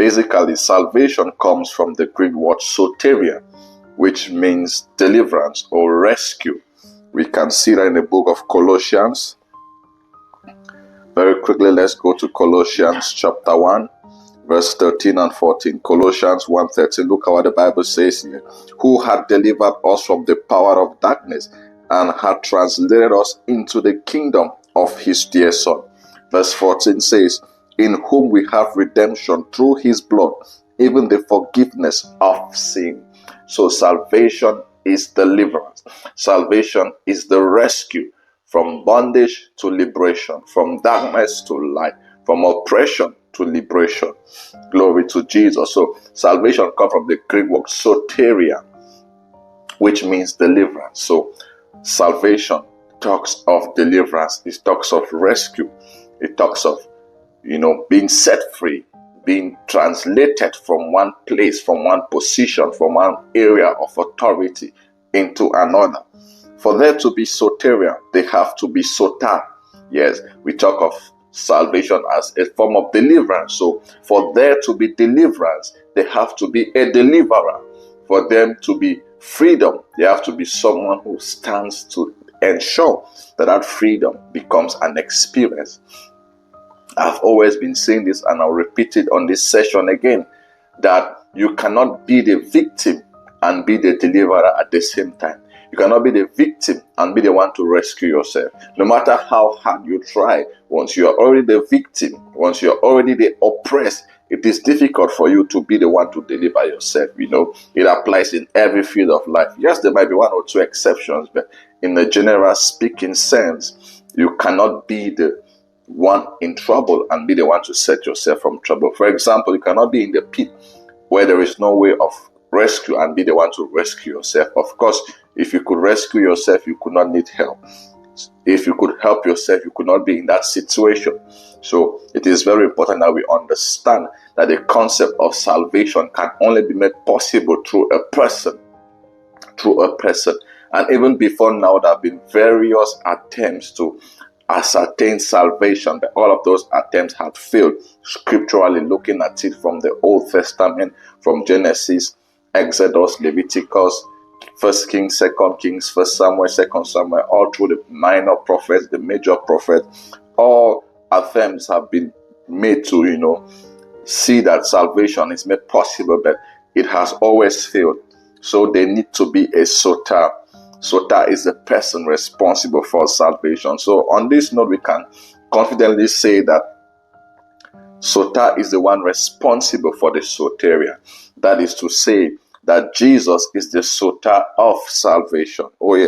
Basically, salvation comes from the Greek word soteria, which means deliverance or rescue. We can see that in the book of Colossians. Very quickly, let's go to Colossians chapter 1, verse 13 and 14. Colossians 1:13. Look at what the Bible says here. Who had delivered us from the power of darkness and had translated us into the kingdom of his dear Son. Verse 14 says, in whom we have redemption through his blood, even the forgiveness of sin. So salvation is deliverance. Salvation is the rescue from bondage to liberation, from darkness to light, from oppression to liberation. Glory to Jesus. So salvation comes from the Greek word soteria, which means deliverance. So salvation talks of deliverance. It talks of rescue. It talks of, being set free, being translated from one place, from one position, from one area of authority into another. For there to be soteria, they have to be sota. Yes, we talk of salvation as a form of deliverance. So for there to be deliverance, they have to be a deliverer. For them to be freedom, they have to be someone who stands to ensure that freedom becomes an experience. I've always been saying this, and I'll repeat it on this session again, that you cannot be the victim and be the deliverer at the same time. You cannot be the victim and be the one to rescue yourself. No matter how hard you try, once you are already the victim, once you are already the oppressed, it is difficult for you to be the one to deliver yourself. It applies in every field of life. Yes, there might be one or two exceptions, but in the general speaking sense, you cannot be the one in trouble and be the one to set yourself from trouble. For example, you cannot be in the pit where there is no way of rescue and be the one to rescue yourself. Of course, if you could rescue yourself, you could not need help. If you could help yourself, you could not be in that situation. So it is very important that we understand that the concept of salvation can only be made possible through a person. And even before now, there have been various attempts to ascertain salvation, but all of those attempts have failed. Scripturally, looking at it from the Old Testament, from Genesis, Exodus, Leviticus, 1 Kings, 2 Kings, 1 Samuel, 2 Samuel, all through the minor prophets, the major prophets, all attempts have been made to, see that salvation is made possible, but it has always failed. So they need to be a sota. Sota is the person responsible for salvation. So on this note, we can confidently say that sota is the one responsible for the soteria. That is to say that Jesus is the sota of salvation. Oh yes.